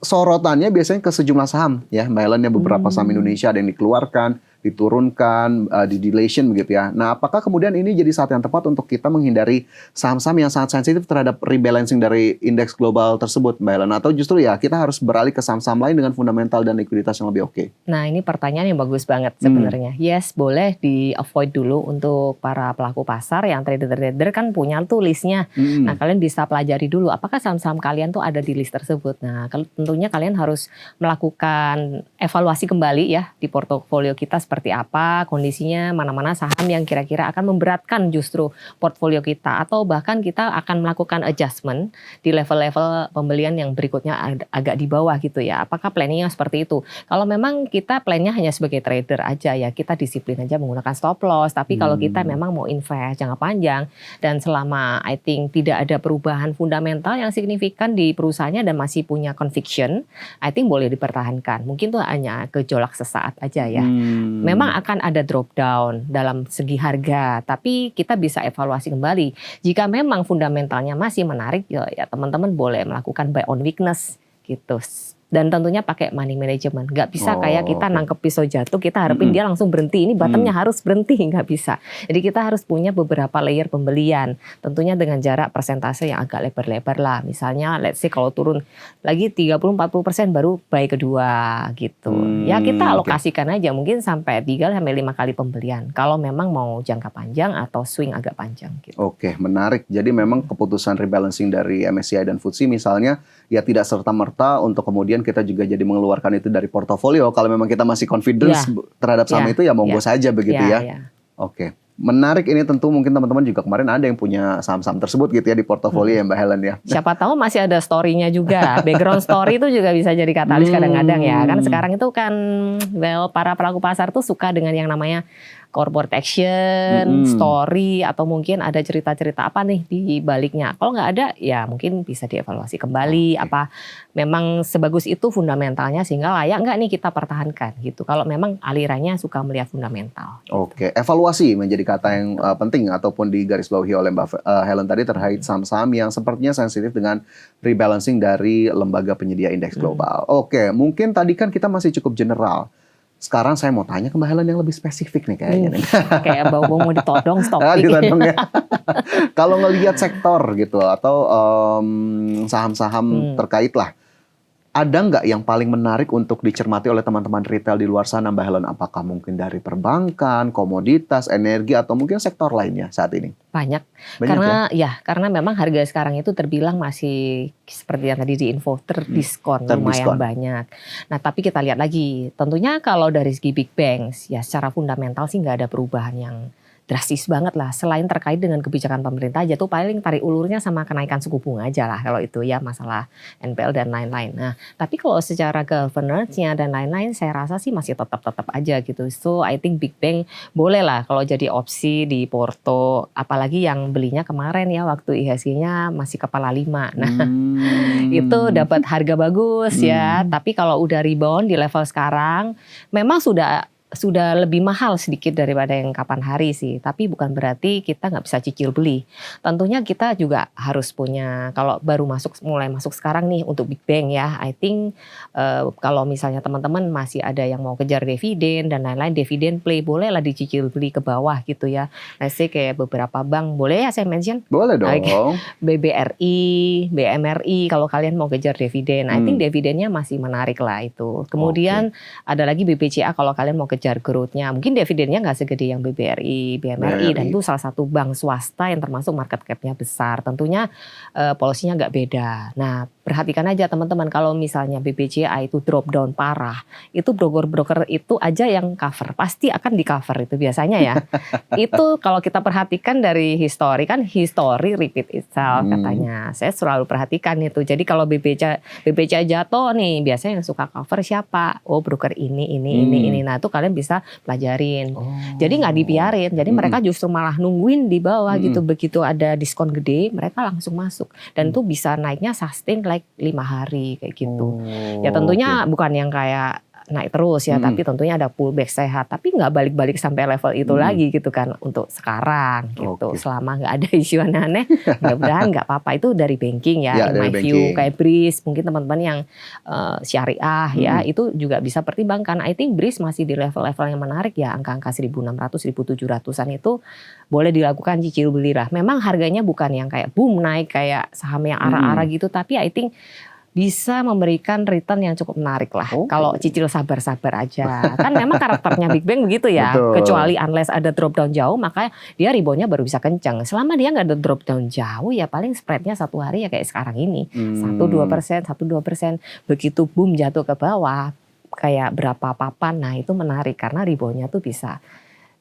sorotannya biasanya ke sejumlah saham ya, Mbak Helen, ya, beberapa saham Indonesia ada yang dikeluarkan, diturunkan, di-delation begitu ya. Nah, apakah kemudian ini jadi saat yang tepat untuk kita menghindari saham-saham yang sangat sensitif terhadap rebalancing dari indeks global tersebut, Mbak Helen? Atau justru ya kita harus beralih ke saham-saham lain dengan fundamental dan likuiditas yang lebih oke? Nah, ini pertanyaan yang bagus banget sebenarnya. Yes, boleh di-avoid dulu untuk para pelaku pasar yang trader-trader kan punya tuh listnya. Nah, kalian bisa pelajari dulu apakah saham-saham kalian tuh ada di list tersebut. Nah, tentunya kalian harus melakukan evaluasi kembali ya di portofolio kita seperti apa kondisinya, mana-mana saham yang kira-kira akan memberatkan justru portfolio kita, atau bahkan kita akan melakukan adjustment di level-level pembelian yang berikutnya agak di bawah gitu ya. Apakah planningnya seperti itu? Kalau memang kita plannya hanya sebagai trader aja ya, kita disiplin aja menggunakan stop loss. Tapi kalau kita memang mau invest jangka panjang dan selama I think tidak ada perubahan fundamental yang signifikan di perusahaannya dan masih punya conviction, I think boleh dipertahankan. Mungkin tuh hanya gejolak sesaat aja ya. Memang akan ada drop down dalam segi harga, tapi kita bisa evaluasi kembali. Jika memang fundamentalnya masih menarik, ya teman-teman boleh melakukan buy on weakness gitu. Dan tentunya pakai money management. Nggak bisa kayak kita nangkep pisau jatuh, kita harapin dia langsung berhenti. Ini bottomnya harus berhenti, nggak bisa. Jadi kita harus punya beberapa layer pembelian. Tentunya dengan jarak persentase yang agak lebar-lebar lah. Misalnya let's say kalau turun lagi 30-40% baru buy kedua gitu. Ya kita alokasikan aja mungkin sampai 3-5 kali pembelian. Kalau memang mau jangka panjang atau swing agak panjang gitu. Oke, menarik. Jadi memang keputusan rebalancing dari MSCI dan FTSE misalnya ya tidak serta-merta untuk kemudian kita juga jadi mengeluarkan itu dari portofolio. Kalau memang kita masih confidence terhadap saham itu ya monggo saja begitu ya. Oke, menarik. Ini tentu mungkin teman-teman juga kemarin ada yang punya saham-saham tersebut gitu ya di portofolio ya Mbak Helen ya. Siapa tahu masih ada story-nya juga. Background story itu juga bisa jadi katalis kadang-kadang ya. Kan sekarang itu kan para pelaku pasar tuh suka dengan yang namanya corporate action, story, atau mungkin ada cerita-cerita apa nih di baliknya. Kalau nggak ada, ya mungkin bisa dievaluasi kembali. Apa memang sebagus itu fundamentalnya sehingga layak nggak nih kita pertahankan gitu. Kalau memang alirannya suka melihat fundamental. Oke, evaluasi menjadi kata yang penting ataupun digarisbawahi oleh Mbak Helen tadi terkait saham-saham yang sepertinya sensitif dengan rebalancing dari lembaga penyedia indeks global. Oke, mungkin tadi kan kita masih cukup general. Sekarang saya mau tanya ke Mbak Helen yang lebih spesifik nih kayaknya. Kayak bau-bau mau ditodong stop. Ditodong ya. Kalau ngelihat sektor gitu atau saham-saham terkait lah, ada nggak yang paling menarik untuk dicermati oleh teman-teman retail di luar sana Mbak Helen? Apakah mungkin dari perbankan, komoditas, energi, atau mungkin sektor lainnya saat ini? Banyak karena memang harga sekarang itu terbilang masih seperti yang tadi di info terdiskon lumayan banyak. Nah tapi kita lihat lagi, tentunya kalau dari segi big banks ya secara fundamental sih nggak ada perubahan yang drastis banget lah, selain terkait dengan kebijakan pemerintah aja tuh paling tarik ulurnya sama kenaikan suku bunga aja lah kalau itu ya masalah NPL dan lain-lain. Nah tapi kalau secara governance-nya dan lain-lain saya rasa sih masih tetap aja gitu. So I think big bank boleh lah kalau jadi opsi di Porto, apalagi yang belinya kemarin ya waktu IHSG-nya masih kepala 5. Nah itu dapat harga bagus ya, tapi kalau udah rebound di level sekarang memang sudah lebih mahal sedikit daripada yang kapan hari sih. Tapi bukan berarti kita nggak bisa cicil beli. Tentunya kita juga harus punya, kalau baru mulai masuk sekarang nih untuk big bank ya. I think kalau misalnya teman-teman masih ada yang mau kejar dividen dan lain-lain, dividen play boleh lah dicicil beli ke bawah gitu ya. Let's say kayak beberapa bank, boleh ya saya mention? Boleh dong. BBRI, BMRI kalau kalian mau kejar dividen. I think dividennya masih menarik lah itu. Kemudian ada lagi BBCA kalau kalian mau kejar growth-nya. Mungkin dividennya nggak segede yang BBRI, BMRI, dan itu salah satu bank swasta yang termasuk market cap-nya besar. Tentunya polisinya nggak beda. Nah, perhatikan aja teman-teman, kalau misalnya BBCA itu drop down parah, itu broker-broker itu aja yang cover. Pasti akan di cover itu biasanya ya. Itu kalau kita perhatikan dari history, kan history repeat itself katanya. Saya selalu perhatikan itu. Jadi kalau BBCA jatuh nih, biasanya yang suka cover siapa? Oh, broker ini. Nah, itu kalian bisa pelajarin. Jadi nggak dibiarin. Jadi mereka justru malah nungguin di bawah gitu. Begitu ada diskon gede, mereka langsung masuk. Dan itu bisa naiknya sustain like 5 hari kayak gitu. Ya tentunya bukan yang kayak naik terus ya, tapi tentunya ada pullback sehat. Tapi nggak balik-balik sampai level itu lagi gitu kan untuk sekarang gitu. Selama nggak ada isu aneh-aneh, mudah-mudahan nggak apa-apa. Itu dari banking ya, in my view. Kayak BRIS, mungkin teman-teman yang syariah ya, itu juga bisa pertimbangkan. I think BRIS masih di level-level yang menarik ya, angka-angka 1.600, 1.700-an itu boleh dilakukan cicil beli lah. Memang harganya bukan yang kayak boom naik kayak saham yang arah-arah gitu, tapi I think bisa memberikan return yang cukup menarik lah. Kalau cicil sabar-sabar aja. Kan memang karakternya Big Bang begitu ya. Betul. Kecuali unless ada drop down jauh, maka dia reboundnya baru bisa kencang. Selama dia nggak ada drop down jauh, ya paling spreadnya satu hari ya kayak sekarang ini. 1-2%. Begitu boom jatuh ke bawah, kayak berapa papan. Nah itu menarik karena reboundnya tuh bisa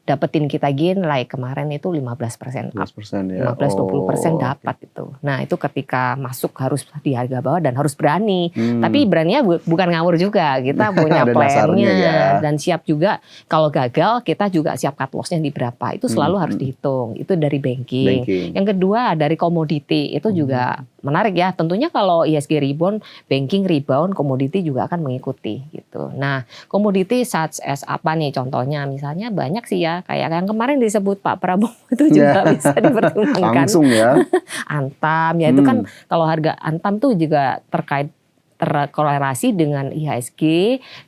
dapetin kita gain like kemarin itu 15% up. 15% ya. 15-20% dapat itu. Nah itu ketika masuk harus di harga bawah dan harus berani. Tapi beraninya bukan ngawur juga. Kita punya Ada dasarnya plannya ya. dan siap juga kalau gagal kita juga siap cut lossnya di berapa. Itu selalu harus dihitung. Itu dari banking. Yang kedua dari komoditi itu juga menarik ya. Tentunya kalau ISG rebound, banking rebound, komoditi juga akan mengikuti gitu. Nah komoditi such as apa nih contohnya? Misalnya banyak sih ya. Kayak yang kemarin disebut Pak Prabowo itu juga bisa dipertimbangkan. Langsung ya. Antam ya itu kan kalau harga Antam tuh juga terkorelasi dengan IHSG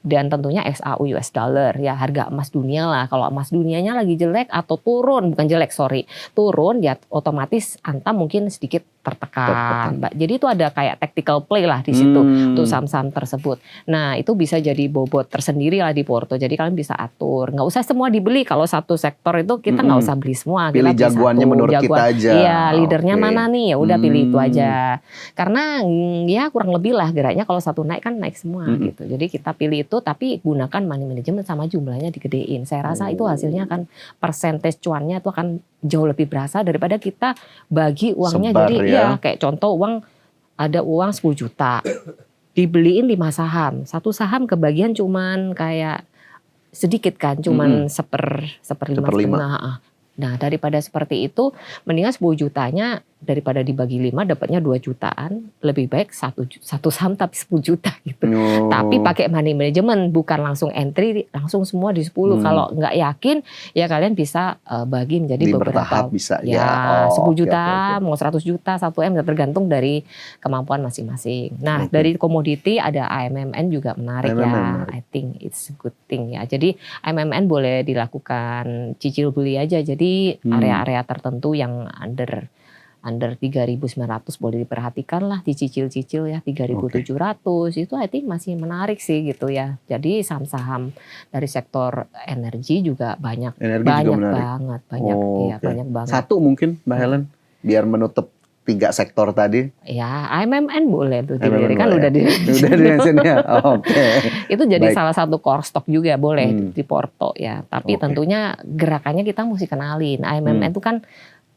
dan tentunya XAU US dollar ya harga emas dunia lah. Kalau emas dunianya lagi jelek atau turun, bukan jelek turun ya otomatis Antam mungkin sedikit tertekan. Jadi itu ada kayak tactical play lah di situ untuk saham-saham tersebut. Nah itu bisa jadi bobot tersendiri lah di porto. Jadi kalian bisa atur, nggak usah semua dibeli. Kalau satu sektor itu kita nggak usah beli semua. Pilih kita jagoannya menurut kita aja. Iya leadernya mana nih ya udah pilih itu aja. Karena ya kurang lebih lah geraknya kalau satu naik kan naik semua gitu. Jadi kita pilih itu tapi gunakan money management sama jumlahnya digedein. Saya rasa itu hasilnya kan percentage cuannya itu akan jauh lebih berasa daripada kita bagi uangnya. Sebar, jadi ya kayak contoh ada uang 10 juta dibeliin 5 saham. Satu saham kebagian cuman kayak sedikit kan, cuman seperlima. Nah daripada seperti itu mendingan 10 jutanya daripada dibagi 5 dapatnya 2 jutaan, lebih baik satu saham tapi 10 juta gitu. Tapi pakai money management, bukan langsung entry langsung semua di 10. Kalau nggak yakin ya kalian bisa bagi menjadi beberapa. Bisa ya. 10 juta, mau 100 juta, 1 M tergantung dari kemampuan masing-masing. Nah, dari komoditi ada AMMN juga menarik ya. I think it's a good thing ya. Jadi AMMN boleh dilakukan cicil beli aja. Jadi area-area tertentu yang under 3.900 boleh diperhatikan lah dicicil-cicil ya 3.700 itu I think masih menarik sih gitu ya. Jadi saham-saham dari sektor energi juga banyak banget. Satu mungkin Mbak Helen biar menutup 3 sektor tadi. Ya AMMN boleh tuh dilirik kan udah di ya. Itu jadi salah satu core stock juga boleh di porto ya. Tapi tentunya gerakannya kita mesti kenalin. AMMN itu kan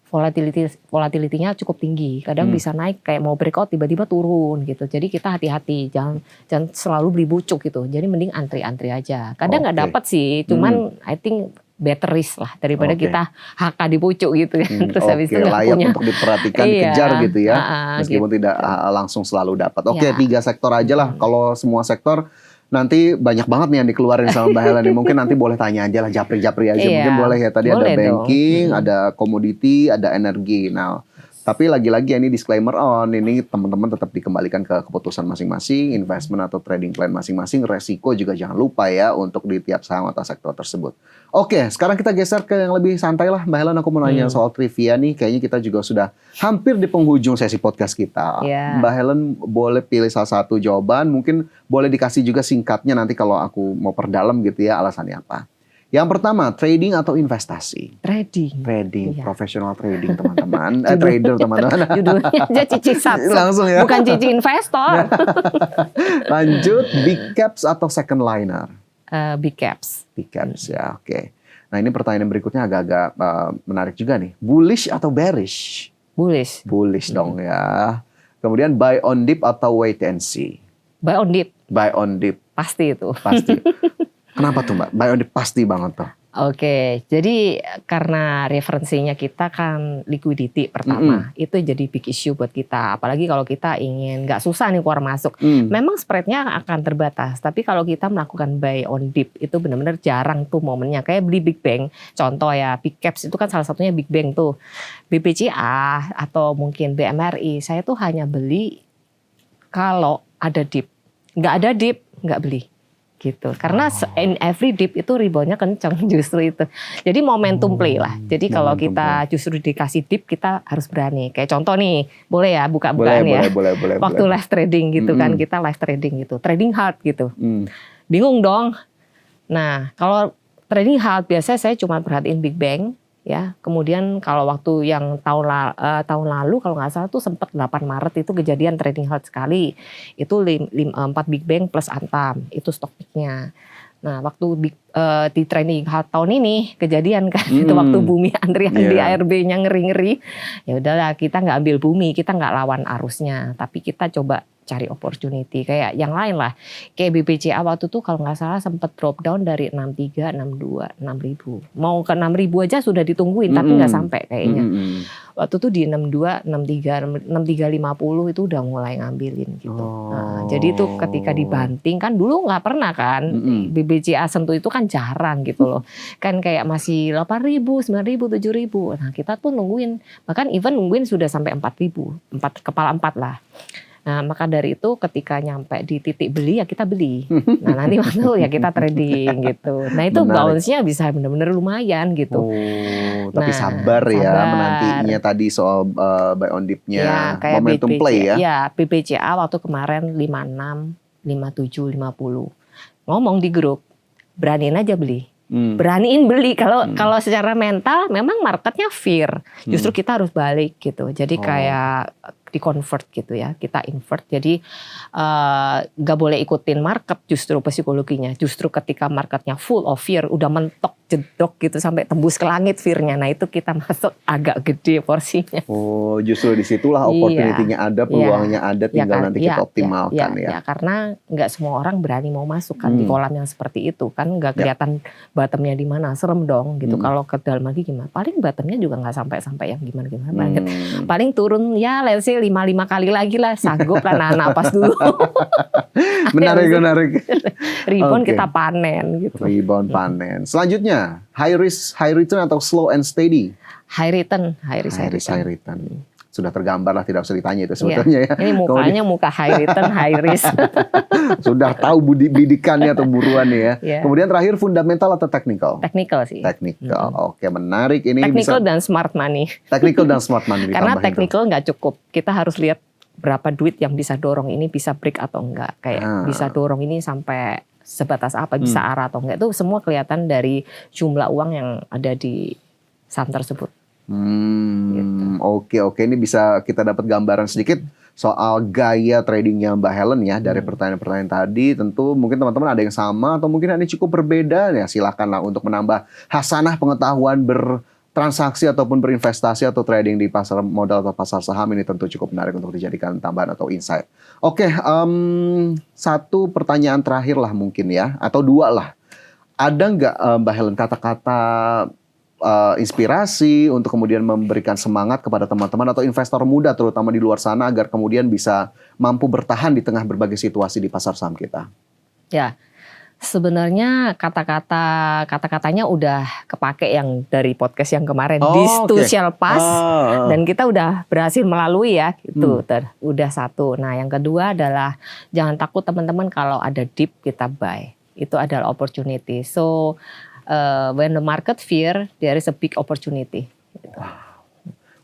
volatilitinya cukup tinggi. Kadang bisa naik kayak mau breakout tiba-tiba turun gitu. Jadi kita hati-hati, jangan selalu beli bucuk gitu. Jadi mending antri-antri aja. Kadang nggak dapat sih, cuman I think better risk lah daripada kita HK di pucuk gitu kan. Terus habis itu layak punya. Untuk diperhatikan, dikejar gitu ya. Meskipun tidak langsung selalu dapat. 3 sektor aja lah. Kalau semua sektor nanti banyak banget nih yang dikeluarin sama Mbak Helen. Mungkin nanti boleh tanya aja lah, japri-japri aja. Mungkin boleh ya. Tadi boleh ada banking, ada komoditi, ada energi. Nah, tapi lagi-lagi ini disclaimer ini teman-teman tetap dikembalikan ke keputusan masing-masing, investment atau trading plan masing-masing. Resiko juga jangan lupa ya untuk di tiap saham atau sektor tersebut. Oke, sekarang kita geser ke yang lebih santai lah. Mbak Helen, aku mau nanya soal trivia nih. Kayaknya kita juga sudah hampir di penghujung sesi podcast kita. Mbak Helen boleh pilih salah satu jawaban. Mungkin boleh dikasih juga singkatnya nanti kalau aku mau perdalam gitu ya alasannya apa. Yang pertama, trading atau investasi? Trading, professional trading teman-teman. Trader teman-teman. Judulnya aja cici satu. Langsung ya. Bukan cici investor. Lanjut, big caps atau second liner? Big caps. Big caps ya, oke. Nah ini pertanyaan berikutnya agak-agak menarik juga nih. Bullish atau bearish? Bullish. Bullish dong ya. Kemudian buy on dip atau wait and see? Buy on dip. Buy on dip. Pasti itu. Pasti. Kenapa tuh Mbak? Buy on dip pasti banget tuh. Oke, jadi karena referensinya kita kan liquidity pertama, itu jadi big issue buat kita. Apalagi kalau kita ingin nggak susah nih keluar masuk. Memang spreadnya akan terbatas, tapi kalau kita melakukan buy on dip itu benar-benar jarang tuh momennya. Kayak beli big bang, contoh ya big caps itu kan salah satunya big bang tuh. BPCA atau mungkin BMRI, saya tuh hanya beli kalau ada dip. Nggak ada dip, nggak beli. Gitu. Karena in every dip itu reboundnya kencang justru itu. Jadi momentum play lah. Jadi kalau kita justru dikasih dip kita harus berani. Kayak contoh nih, boleh ya buka-bukaan ya. Boleh. Waktu live trading gitu kan, kita live trading gitu. Trading hard gitu. Bingung dong. Nah, kalau trading hard biasanya saya cuma perhatiin big bang ya. Kemudian kalau waktu yang tahun lalu kalau nggak salah tuh sempat 8 Maret itu kejadian trading halt sekali. Itu 4 Big Bang plus Antam, itu stock picknya. Nah, waktu di trading halt tahun ini kejadian kan itu waktu bumi antrian di ARB-nya ngeri-ngeri. Ya udahlah, kita nggak ambil bumi, kita nggak lawan arusnya, tapi kita coba cari opportunity kayak yang lain lah. Kayak BBCA waktu itu kalau nggak salah sempat drop down dari 63, 62, 6.000. Mau ke 6.000 aja sudah ditungguin tapi nggak sampai kayaknya. Waktu itu di 62, 63, 6350 itu udah mulai ngambilin gitu. Nah, jadi itu ketika dibanting kan dulu nggak pernah kan BBCA sentuh itu kan jarang gitu loh. Kan kayak masih 8.000, 9.000, 7.000. Nah, kita tuh nungguin, bahkan even nungguin sudah sampai 4.000, 4 kepala 4 lah. Nah, maka dari itu ketika nyampe di titik beli ya kita beli. Nah, nanti waktu ya kita trading gitu. Nah, itu bounce-nya bisa benar-benar lumayan gitu. Tapi sabar ya menantinya tadi soal buy on dip-nya. Ya, kayak Momentum BBCA, play ya. Ya, BBCA waktu kemarin 56, 57, 50. Ngomong di grup, beraniin aja beli. Beraniin beli. Kalau secara mental memang marketnya fear. Justru kita harus balik gitu. Jadi kayak di convert gitu ya, kita invert. Jadi nggak boleh ikutin market justru psikologinya. Justru ketika marketnya full of fear, udah mentok jedok gitu sampai tembus ke langit fear-nya. Nah, itu kita masuk agak gede porsinya. Oh, justru disitulah opportunity-nya ada, peluangnya ada, tinggal nanti kita optimalkan ya. Karena nggak semua orang berani mau masuk kan di kolam yang seperti itu kan, nggak kelihatan bottomnya di mana, serem dong gitu. Kalau ke dalam lagi gimana? Paling bottomnya juga nggak sampai yang gimana banget. Paling turun ya, let's say 5 kali lagi lah, sanggup lah, napas dulu. Menarik. Rebound kita panen gitu. Rebound panen. Selanjutnya, high risk, high return atau slow and steady? High return. High return. Sudah tergambar lah, tidak usah ditanya itu sebetulnya ya. Ini mukanya muka high return, high risk. Sudah tahu bidikannya atau buruannya ya. Kemudian terakhir, fundamental atau technical? Technical sih. Technical. Oke, menarik ini. Technical dan smart money. Technical dan smart money. Karena technical nggak cukup. Kita harus lihat berapa duit yang bisa dorong ini, bisa break atau enggak. Kayak bisa dorong ini sampai sebatas apa, bisa arah atau enggak. Itu semua kelihatan dari jumlah uang yang ada di saham tersebut. Oke. Ini bisa kita dapat gambaran sedikit soal gaya tradingnya Mbak Helen ya. Dari pertanyaan-pertanyaan tadi, tentu mungkin teman-teman ada yang sama atau mungkin ada yang cukup berbeda ya. Silakanlah untuk menambah hasanah pengetahuan bertransaksi ataupun berinvestasi atau trading di pasar modal atau pasar saham. Ini tentu cukup menarik untuk dijadikan tambahan atau insight. Oke, satu pertanyaan terakhir lah mungkin ya, atau dua lah. Ada nggak Mbak Helen kata-kata inspirasi untuk kemudian memberikan semangat kepada teman-teman atau investor muda terutama di luar sana agar kemudian bisa mampu bertahan di tengah berbagai situasi di pasar saham kita? Ya, sebenarnya kata-katanya udah kepake yang dari podcast yang kemarin, this too shall pass, dan kita udah berhasil melalui ya, itu udah satu. Nah, yang kedua adalah jangan takut teman-teman kalau ada dip kita buy, itu adalah opportunity. So when the market fear, there is a big opportunity.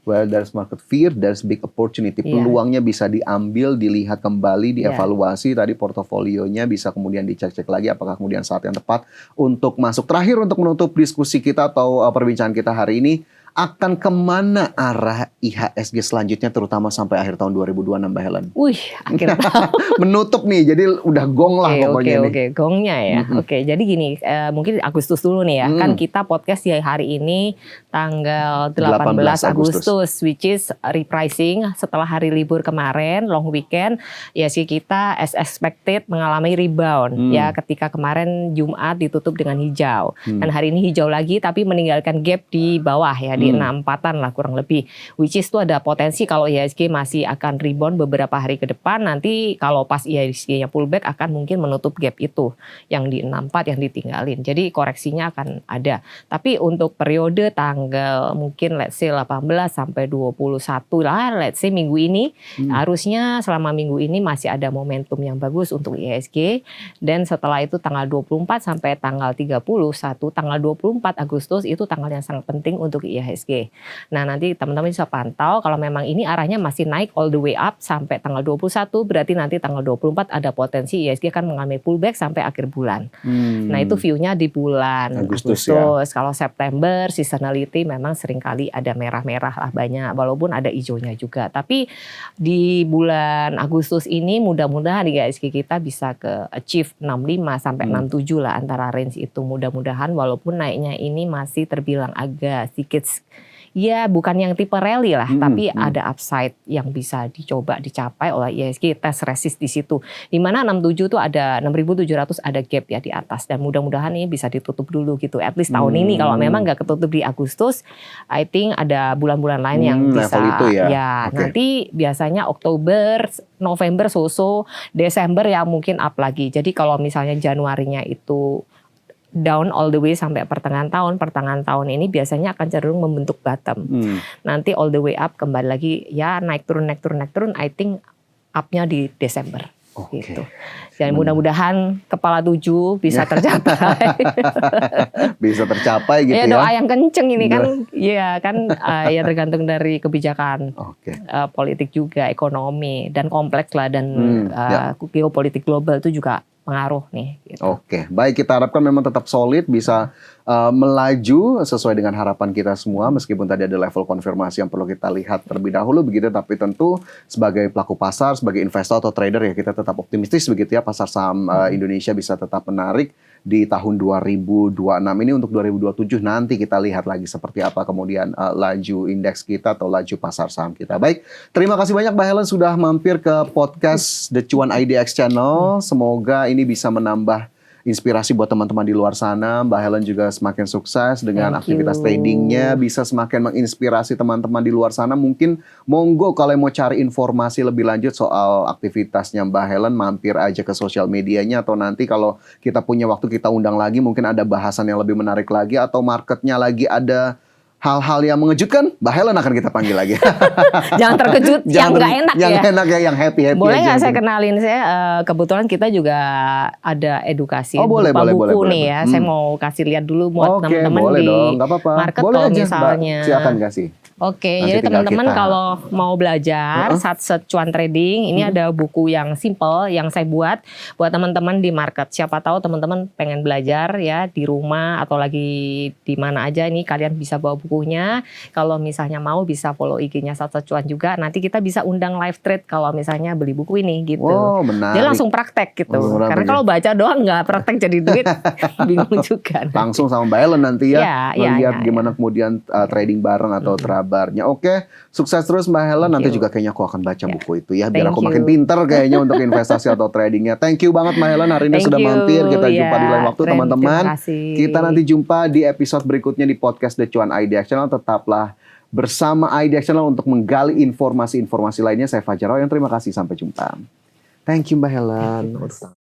Well, there's market fear, there's big opportunity. Peluangnya bisa diambil, dilihat kembali, dievaluasi. Tadi portofolionya bisa kemudian dicek-cek lagi apakah kemudian saat yang tepat untuk masuk. Terakhir untuk menutup diskusi kita atau perbincangan kita hari ini, akan kemana arah IHSG selanjutnya terutama sampai akhir tahun 2026 Mbak Helen? Wih, akhir tahun. Menutup nih, jadi udah gong lah pokoknya nih. Oke, gongnya ya. Oke, jadi gini, mungkin Agustus dulu nih ya. Kan kita podcast di hari ini tanggal 18 Agustus, which is repricing setelah hari libur kemarin, long weekend. Ya sih kita as expected mengalami rebound ya, ketika kemarin Jumat ditutup dengan hijau. Dan hari ini hijau lagi tapi meninggalkan gap di bawah ya, di 64-an lah kurang lebih. Which is itu ada potensi kalau IHSG masih akan rebound beberapa hari ke depan. Nanti kalau pas IHSG-nya pullback akan mungkin menutup gap itu yang di 64 yang ditinggalin. Jadi koreksinya akan ada. Tapi untuk periode tanggal mungkin let's say 18 sampai 21 lah, let's say minggu ini, harusnya selama minggu ini masih ada momentum yang bagus untuk IHSG. Dan setelah itu tanggal 24 sampai tanggal 31, tanggal 24 Agustus itu tanggal yang sangat penting untuk IHSG. IHSG. Nah, nanti teman-teman bisa pantau kalau memang ini arahnya masih naik all the way up sampai tanggal 21, berarti nanti tanggal 24 ada potensi IHSG akan mengalami pullback sampai akhir bulan. Nah, itu view-nya di bulan Agustus. Kalau September seasonality memang seringkali ada merah-merah lah banyak, walaupun ada hijaunya juga. Tapi di bulan Agustus ini mudah-mudahan IHSG kita bisa ke achieve 65 sampai 67 lah antara range itu, mudah-mudahan, walaupun naiknya ini masih terbilang agak sedikit ya bukan yang tipe rally lah, tapi ada upside yang bisa dicoba dicapai oleh IHSG, tes resist di situ. Di mana 67 tuh ada 6.700 ada gap ya di atas, dan mudah-mudahan ini bisa ditutup dulu gitu. At least tahun ini kalau memang nggak ketutup di Agustus, I think ada bulan-bulan lain yang bisa itu ya. Nanti biasanya Oktober, November so-so, Desember ya mungkin up lagi. Jadi kalau misalnya Januarinya itu down all the way sampai pertengahan tahun ini biasanya akan cenderung membentuk bottom. Nanti all the way up kembali lagi ya naik turun, I think up-nya di Desember. Gitu. Dan mudah-mudahan kepala 7 bisa tercapai. Bisa tercapai gitu ya. Doa yang kenceng ini kan, ya kan ya tergantung dari kebijakan politik juga, ekonomi dan kompleks lah, dan geopolitik global itu juga pengaruh nih. Gitu. Baik, kita harapkan memang tetap solid, bisa melaju sesuai dengan harapan kita semua, meskipun tadi ada level konfirmasi yang perlu kita lihat terlebih dahulu begitu. Tapi tentu sebagai pelaku pasar, sebagai investor atau trader ya kita tetap optimistis begitu ya, pasar saham Indonesia bisa tetap menarik di tahun 2026 ini. Untuk 2027 nanti kita lihat lagi seperti apa kemudian laju indeks kita atau laju pasar saham kita. Baik, terima kasih banyak Mbak Helen sudah mampir ke podcast The Cuan IDX Channel. Semoga ini bisa menambah inspirasi buat teman-teman di luar sana. Mbak Helen juga semakin sukses dengan aktivitas tradingnya, bisa semakin menginspirasi teman-teman di luar sana. Mungkin monggo kalau mau cari informasi lebih lanjut soal aktivitasnya Mbak Helen, mampir aja ke sosial medianya, atau nanti kalau kita punya waktu kita undang lagi, mungkin ada bahasan yang lebih menarik lagi, atau marketnya lagi ada hal-hal yang mengejutkan, Mbak Helen akan kita panggil lagi. Jangan terkejut, yang nggak enak ya. Yang enak ya, yang happy-happy. Boleh nggak saya kenalin? Saya kebetulan kita juga ada edukasi boleh, buku boleh. nih ya. Saya mau kasih lihat dulu buat teman-teman di market boleh kalau aja, misalnya. Mbak. Silakan kasih. Oke, jadi teman-teman kalau mau belajar Satset Cuan Trading, ini ada buku yang simple yang saya buat teman-teman di market. Siapa tahu teman-teman pengen belajar ya di rumah atau lagi di mana aja, ini kalian bisa bawa bukunya. Kalau misalnya mau bisa follow IG-nya Satset Cuan juga. Nanti kita bisa undang live trade kalau misalnya beli buku ini gitu. Menarik. Jadi langsung praktek gitu. Karena kalau baca doang nggak praktek jadi duit, bingung juga. Langsung sama Mbak Helen nanti ya, melihat gimana kemudian trading bareng atau trabarnya. Oke, sukses terus Mbak Helen. Nanti juga kayaknya aku akan baca buku itu ya, biar aku makin pinter kayaknya untuk investasi atau tradingnya. Thank you banget Mbak Helen hari ini sudah mampir. Kita jumpa di lain waktu teman-teman. Kita nanti jumpa di episode berikutnya di podcast The Cuan IDX Channel. Tetaplah bersama IDX Channel untuk menggali informasi-informasi lainnya. Saya Fajar Royan, terima kasih, sampai jumpa. Thank you Mbak Helen.